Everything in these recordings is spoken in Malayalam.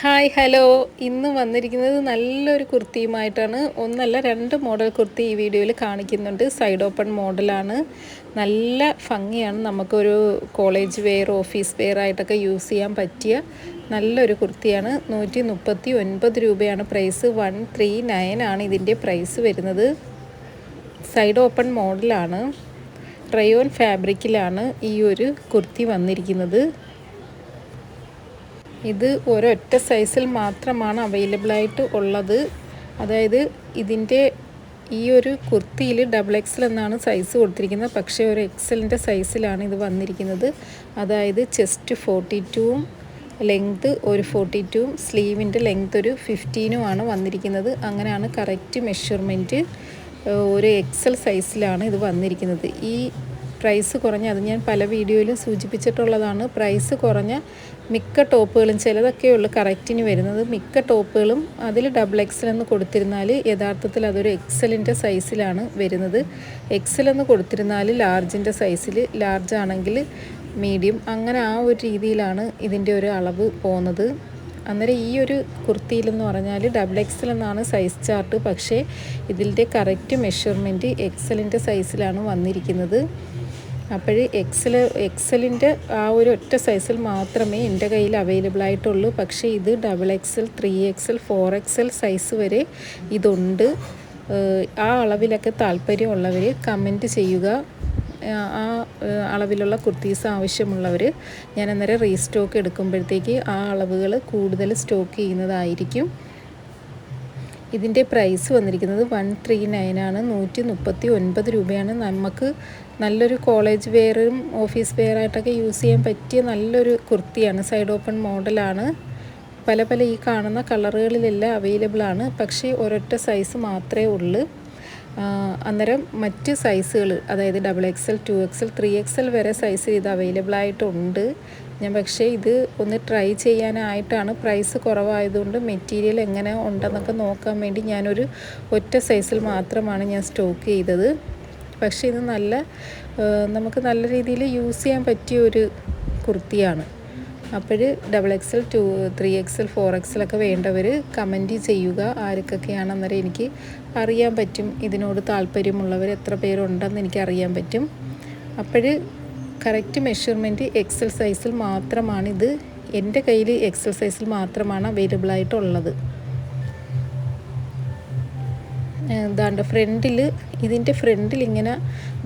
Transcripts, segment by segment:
ഹായ് ഹലോ ഇന്ന് വന്നിരിക്കുന്നത് നല്ലൊരു കുർത്തിയുമായിട്ടാണ്. ഒന്നല്ല രണ്ട് മോഡൽ കുർത്തി ഈ വീഡിയോയിൽ കാണിക്കുന്നുണ്ട്. സൈഡ് ഓപ്പൺ മോഡലാണ്. നല്ല ഭംഗിയാണ്. നമുക്കൊരു കോളേജ് വെയർ ഓഫീസ് വെയർ ആയിട്ടൊക്കെ യൂസ് ചെയ്യാൻ പറ്റിയ നല്ലൊരു കുർത്തിയാണ്. 139 രൂപയാണ് പ്രൈസ്. 139 ആണ് ഇതിൻ്റെ പ്രൈസ് വരുന്നത്. സൈഡ് ഓപ്പൺ മോഡലാണ്. റയോൺ ഫാബ്രിക്കിലാണ് ഈ ഒരു കുർത്തി വന്നിരിക്കുന്നത്. ഇത് ഒരൊറ്റ സൈസിൽ മാത്രമാണ് അവൈലബിളായിട്ട് ഉള്ളത്. അതായത് ഇതിൻ്റെ ഈ ഒരു കുർത്തിയിൽ XXL എന്നാണ് സൈസ് കൊടുത്തിരിക്കുന്നത്. പക്ഷേ ഒരു എക്സലിൻ്റെ സൈസിലാണ് ഇത് വന്നിരിക്കുന്നത്. അതായത് ചെസ്റ്റ് 42ഉം ലെങ്ത് ഒരു 42ഉം സ്ലീവിൻ്റെ ലെങ്ത് ഒരു 15ഉമാണ് വന്നിരിക്കുന്നത്. അങ്ങനെയാണ് കറക്റ്റ് മെഷർമെൻറ്റ്. ഒരു XL സൈസിലാണ് ഇത് വന്നിരിക്കുന്നത്. ഈ പ്രൈസ് കുറഞ്ഞ, അത് ഞാൻ പല വീഡിയോയിലും സൂചിപ്പിച്ചിട്ടുള്ളതാണ്, പ്രൈസ് കുറഞ്ഞ മിക്ക ടോപ്പുകളും, ചിലതൊക്കെയുള്ളൂ കറക്റ്റിന് വരുന്നത്, മിക്ക ടോപ്പുകളും അതിൽ XXL എന്ന് കൊടുത്തിരുന്നാൽ യഥാർത്ഥത്തിൽ അതൊരു എക്സലിൻ്റെ സൈസിലാണ് വരുന്നത്. XL എന്ന് കൊടുത്തിരുന്നാൽ ലാർജിൻ്റെ സൈസിൽ, ലാർജ് ആണെങ്കിൽ മീഡിയം, അങ്ങനെ ആ ഒരു രീതിയിലാണ് ഇതിൻ്റെ ഒരു അളവ് പോകുന്നത്. അന്നേരം ഈ ഒരു കുർത്തിയിലെന്ന് പറഞ്ഞാൽ XXL എന്നാണ് സൈസ് ചാർട്ട്. പക്ഷേ ഇതിൻ്റെ കറക്റ്റ് മെഷർമെൻറ്റ് എക്സലിൻ്റെ സൈസിലാണ് വന്നിരിക്കുന്നത്. അപ്പോൾ എക്സലിൻ്റെ ആ ഒരു ഒറ്റ സൈസിൽ മാത്രമേ എൻ്റെ കയ്യിൽ അവൈലബിൾ ആയിട്ടുള്ളൂ. പക്ഷേ ഇത് XXL, 3XL, 4XL സൈസ് വരെ ഇതുണ്ട്. ആ അളവിലൊക്കെ താല്പര്യമുള്ളവർ കമൻറ്റ് ചെയ്യുക. ആ അളവിലുള്ള കുർത്തീസ് ആവശ്യമുള്ളവർ ഞാൻ അന്നേരം റീസ്റ്റോക്ക് എടുക്കുമ്പോഴത്തേക്ക് ആ അളവുകൾ കൂടുതൽ സ്റ്റോക്ക് ചെയ്യുന്നതായിരിക്കും. ഇതിൻ്റെ പ്രൈസ് വന്നിരിക്കുന്നത് 139 ആണ്. 139 രൂപയാണ്. നമുക്ക് നല്ലൊരു കോളേജ് വെയറും ഓഫീസ് വെയർ ആയിട്ടൊക്കെ യൂസ് ചെയ്യാൻ പറ്റിയ നല്ലൊരു കുർത്തിയാണ്. സൈഡ് ഓപ്പൺ മോഡലാണ്. പല ഈ കാണുന്ന കളറുകളിലെല്ലാം അവൈലബിൾ ആണ്. പക്ഷേ ഒരൊറ്റ സൈസ് മാത്രമേ ഉള്ളൂ. അന്നേരം മറ്റ് സൈസുകൾ, അതായത് XXL, 2XL, 3XL വരെ സൈസ് ഇത് അവൈലബിൾ ആയിട്ടുണ്ട്. ഞാൻ പക്ഷേ ഇത് ഒന്ന് ട്രൈ ചെയ്യാനായിട്ടാണ്, പ്രൈസ് കുറവായതുകൊണ്ട് മെറ്റീരിയൽ എങ്ങനെ ഉണ്ടെന്നൊക്കെ നോക്കാൻ വേണ്ടി ഞാനൊരു ഒറ്റ സൈസിൽ മാത്രമാണ് ഞാൻ സ്റ്റോക്ക് ചെയ്തത്. പക്ഷേ ഇത് നമുക്ക് നല്ല രീതിയിൽ യൂസ് ചെയ്യാൻ പറ്റിയ ഒരു കുർത്തിയാണ്. അപ്പോൾ XXL, 3XL, 4XL ഒക്കെ വേണ്ടവർ കമൻറ്റ് ചെയ്യുക. ആർക്കൊക്കെയാണ്, അന്നേരം എനിക്ക് അറിയാൻ പറ്റും ഇതിനോട് താല്പര്യമുള്ളവർ എത്ര പേരുണ്ടെന്ന് എനിക്ക് അറിയാൻ പറ്റും. അപ്പോൾ കറക്റ്റ് മെഷർമെൻറ്റ് XL സൈസിൽ മാത്രമാണിത്. എൻ്റെ കയ്യിൽ XL സൈസിൽ മാത്രമാണ് അവൈലബിൾ ആയിട്ടുള്ളത്. എന്താണ്ട് ഇതിൻ്റെ ഫ്രണ്ടിൽ ഇങ്ങനെ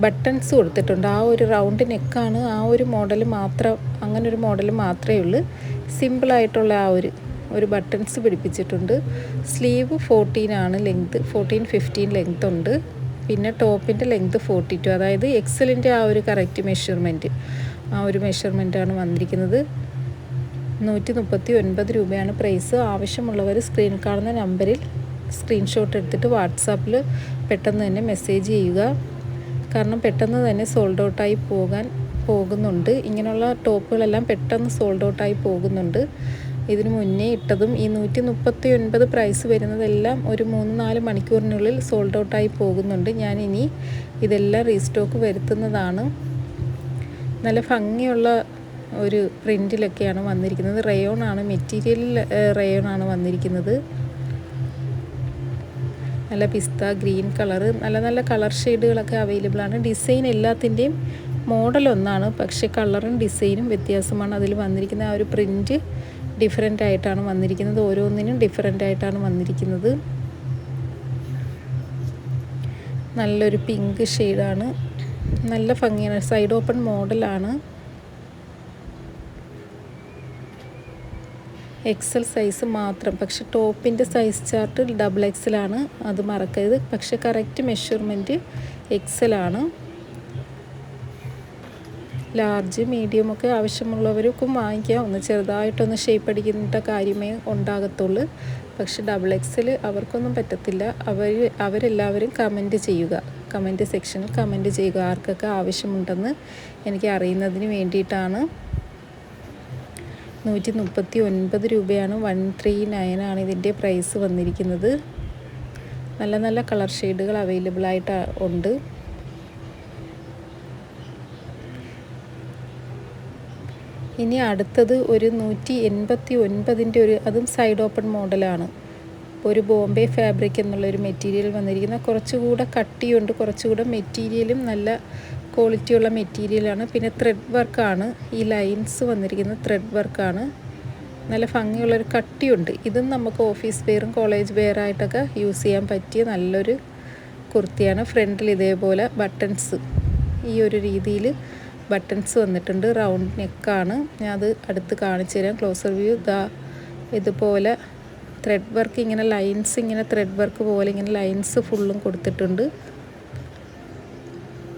ബട്ടൺസ് കൊടുത്തിട്ടുണ്ട്. ആ ഒരു റൗണ്ട് നെക്കാണ്. ആ ഒരു മോഡൽ മാത്രം, അങ്ങനൊരു മോഡൽ മാത്രമേ ഉള്ളൂ. സിമ്പിളായിട്ടുള്ള ആ ഒരു ബട്ടൺസ് പിടിപ്പിച്ചിട്ടുണ്ട്. സ്ലീവ് 14 ആണ് ലെങ്ത്, 14-15 ലെങ്ത് ഉണ്ട്. പിന്നെ ടോപ്പിൻ്റെ ലെങ്ത് 42, അതായത് എക്സലിൻ്റെ ആ ഒരു കറക്റ്റ് മെഷർമെൻറ്റ്, ആ ഒരു മെഷർമെൻറ്റാണ് വന്നിരിക്കുന്നത്. 139 രൂപയാണ് പ്രൈസ്. ആവശ്യമുള്ളവർ സ്ക്രീനിൽ കാണുന്ന നമ്പറിൽ സ്ക്രീൻഷോട്ട് എടുത്തിട്ട് വാട്സാപ്പിൽ പെട്ടെന്ന് തന്നെ മെസ്സേജ് ചെയ്യുക. കാരണം പെട്ടെന്ന് തന്നെ സോൾഡ് ഔട്ടായി പോകുന്നുണ്ട്. ഇങ്ങനെയുള്ള ടോപ്പുകളെല്ലാം പെട്ടെന്ന് സോൾഡ് ഔട്ടായി പോകുന്നുണ്ട്. ഇതിന് മുന്നേ ഇട്ടതും ഈ 139 പ്രൈസ് വരുന്നതെല്ലാം ഒരു 3-4 മണിക്കൂറിനുള്ളിൽ സോൾഡ് ഔട്ടായി പോകുന്നുണ്ട്. ഞാനിനി ഇതെല്ലാം റീസ്റ്റോക്ക് വരുത്തുന്നതാണ്. നല്ല ഭംഗിയുള്ള ഒരു പ്രിൻറ്റിലൊക്കെയാണ് വന്നിരിക്കുന്നത്. റയോൺ ആണ് മെറ്റീരിയലിൽ, റയോൺ ആണ് വന്നിരിക്കുന്നത്. നല്ല പിസ്ത ഗ്രീൻ കളറ്, നല്ല കളർ ഷെയ്ഡുകളൊക്കെ അവൈലബിൾ ആണ്. ഡിസൈൻ എല്ലാത്തിൻ്റെയും മോഡൽ ഒന്നാണ്, പക്ഷേ കളറും ഡിസൈനും വ്യത്യാസമാണ്. അതിൽ വന്നിരിക്കുന്ന ആ ഒരു പ്രിൻറ്റ് ഡിഫറെൻ്റ് ആയിട്ടാണ് വന്നിരിക്കുന്നത്. ഓരോന്നിനും ഡിഫറെൻ്റ് ആയിട്ടാണ് വന്നിരിക്കുന്നത്. നല്ലൊരു പിങ്ക് ഷെയ്ഡാണ്. നല്ല ഭംഗിയാണ്. സൈഡ് ഓപ്പൺ മോഡലാണ്. XL സൈസ് മാത്രം. പക്ഷെ ടോപ്പിൻ്റെ സൈസ് ചാർട്ട് XXL ആണ്, അത് മറക്കരുത്. പക്ഷെ കറക്റ്റ് മെഷർമെൻറ്റ് XL ആണ്. ലാർജ് മീഡിയം ഒക്കെ ആവശ്യമുള്ളവർക്കും വാങ്ങിക്കാം. ഒന്ന് ചെറുതായിട്ടൊന്ന് ഷേപ്പ് അടിക്കുന്ന കാര്യമേ ഉണ്ടാകത്തുള്ളൂ. പക്ഷെ XXL അവർക്കൊന്നും പറ്റത്തില്ല. അവരെല്ലാവരും കമൻറ്റ് ചെയ്യുക. കമൻറ്റ് സെക്ഷനിൽ കമൻറ്റ് ചെയ്യുക ആർക്കൊക്കെ ആവശ്യമുണ്ടെന്ന് എനിക്ക് അറിയുന്നതിന് വേണ്ടിയിട്ടാണ്. 139 രൂപയാണ്. 139 ആണ് ഇതിൻ്റെ പ്രൈസ് വന്നിരിക്കുന്നത്. നല്ല കളർ ഷെയ്ഡുകൾ അവൈലബിൾ ആയിട്ട് ഉണ്ട്. ഇനി അടുത്തത് ഒരു 189 ഒരു അതും സൈഡ് ഓപ്പൺ മോഡലാണ്. ഒരു ബോംബെ ഫാബ്രിക് എന്നുള്ളൊരു മെറ്റീരിയൽ വന്നിരിക്കുന്ന കുറച്ചുകൂടെ കട്ടിയുണ്ട്, കുറച്ചുകൂടെ മെറ്റീരിയലും നല്ല ക്വാളിറ്റിയുള്ള മെറ്റീരിയലാണ്. പിന്നെ ത്രെഡ് വർക്കാണ്, ഈ ലൈൻസ് വന്നിരിക്കുന്നത് ത്രെഡ് വർക്കാണ്. നല്ല ഭംഗിയുള്ളൊരു കട്ടിയുണ്ട്. ഇതും നമുക്ക് ഓഫീസ് വെയറും കോളേജ് വെയറായിട്ടൊക്കെ യൂസ് ചെയ്യാൻ പറ്റിയ നല്ലൊരു കുർത്തിയാണ്. ഫ്രണ്ടിൽ ഇതേപോലെ ബട്ടൺസ് ഈ ഒരു രീതിയിൽ ബട്ടൺസ് വന്നിട്ടുണ്ട്. റൗണ്ട് നെക്കാണ്. ഞാൻ അത് അടുത്ത് കാണിച്ചു തരാം. Closer view. ഇതുപോലെ ത്രെഡ് വർക്ക്, ഇങ്ങനെ ലൈൻസ്, ഇങ്ങനെ ത്രെഡ് വർക്ക് പോലെ ഇങ്ങനെ ലൈൻസ് ഫുള്ളും കൊടുത്തിട്ടുണ്ട്.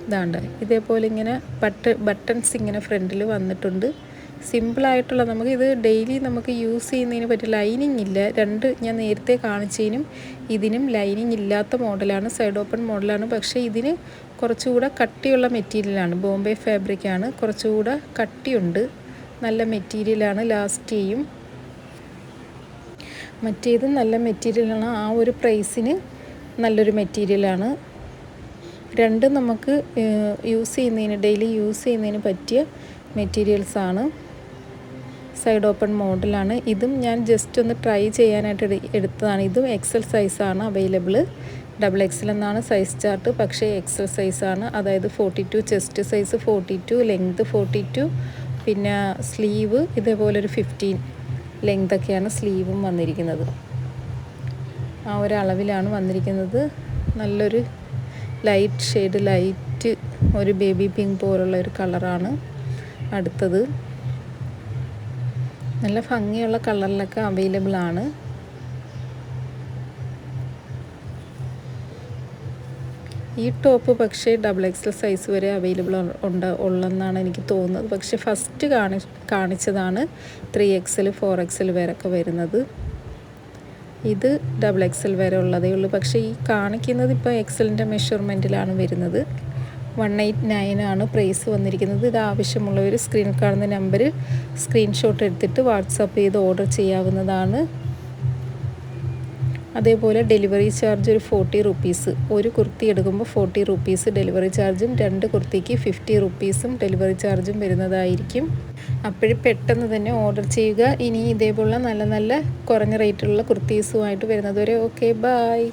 ഇതാണ്ട് ഇതേപോലെ ഇങ്ങനെ ബട്ടൺസ് ഇങ്ങനെ ഫ്രണ്ടിൽ വന്നിട്ടുണ്ട്. സിമ്പിളായിട്ടുള്ള, നമുക്ക് ഇത് ഡെയിലി നമുക്ക് യൂസ് ചെയ്യുന്നതിന് പറ്റിയ ലൈനിങ് ഇല്ല. ഞാൻ നേരത്തെ കാണിച്ചതിനും ഇതിനും ലൈനിങ് ഇല്ലാത്ത മോഡലാണ്, സൈഡ് ഓപ്പൺ മോഡലാണ്. പക്ഷേ ഇതിന് കുറച്ചുകൂടെ കട്ടിയുള്ള മെറ്റീരിയലാണ്, ബോംബെ ഫാബ്രിക്കാണ്. കുറച്ചുകൂടെ കട്ടിയുണ്ട്, നല്ല മെറ്റീരിയലാണ്, ലാസ്റ്റ് ചെയ്യും. മറ്റേത് നല്ല മെറ്റീരിയലാണ്, ആ ഒരു പ്രൈസിന് നല്ലൊരു മെറ്റീരിയലാണ്. രണ്ടും നമുക്ക് ഡെയിലി യൂസ് ചെയ്യുന്നതിന് പറ്റിയ മെറ്റീരിയൽസാണ്. സൈഡ് ഓപ്പൺ മോഡലാണ്. ഇതും ഞാൻ ജസ്റ്റ് ഒന്ന് ട്രൈ ചെയ്യാനായിട്ട് എടുത്തതാണ്. ഇതും എക്സൽ സൈസാണ് അവൈലബിൾ. XXL എന്നാണ് സൈസ് ചാർട്ട്, പക്ഷേ എക്സൽ സൈസാണ്. അതായത് 42, ചെസ്റ്റ് സൈസ് 42, ലെങ്ത് 42, പിന്നെ സ്ലീവ് ഇതേപോലൊരു 15 ലെങ്തൊക്കെയാണ് സ്ലീവും വന്നിരിക്കുന്നത്. ആ ഒരു അളവിലാണ് വന്നിരിക്കുന്നത്. നല്ലൊരു ലൈറ്റ് ഷെയ്ഡ്, ലൈറ്റ് ഒരു ബേബി പിങ്ക് പോലുള്ള ഒരു കളറാണ് അടുത്തത്. നല്ല ഭംഗിയുള്ള കളറിലൊക്കെ അവൈലബിൾ ആണ്. ഈ ടോപ്പ് പക്ഷേ XXL സൈസ് വരെ അവൈലബിൾ ഉള്ളെന്നാണ് എനിക്ക് തോന്നുന്നത്. പക്ഷേ ഫസ്റ്റ് കാണിച്ചതാണ് 3XL 4XL വരെയൊക്കെ വരുന്നത്. ഇത് XXL വരെ ഉള്ളതേ ഉള്ളൂ. പക്ഷേ ഈ കാണിക്കുന്നത് ഇപ്പോൾ എക്സലിൻ്റെ മെഷർമെൻറ്റിലാണ് വരുന്നത്. 189 ആണ് പ്രൈസ് വന്നിരിക്കുന്നത്. ഇത് ആവശ്യമുള്ളവർ സ്ക്രീനിൽ കാണുന്ന നമ്പർ സ്ക്രീൻഷോട്ട് എടുത്തിട്ട് വാട്സാപ്പ് ചെയ്ത് ഓർഡർ ചെയ്യാവുന്നതാണ്. അതേപോലെ ഡെലിവറി ചാർജ് ഒരു 40 റുപ്പീസ്. ഒരു കുർത്തി എടുക്കുമ്പോൾ 40 റുപ്പീസ് ഡെലിവറി ചാർജും, 2 കുർത്തിക്ക് 50 റുപ്പീസും ഡെലിവറി ചാർജും വരുന്നതായിരിക്കും. അപ്പോഴും പെട്ടെന്ന് തന്നെ ഓർഡർ ചെയ്യുക. ഇനി ഇതേപോലുള്ള നല്ല നല്ല കുറഞ്ഞ റേറ്റിലുള്ള കുർത്തീസുമായിട്ട് വരുന്നതുവരെ ഓക്കെ, ബായ്.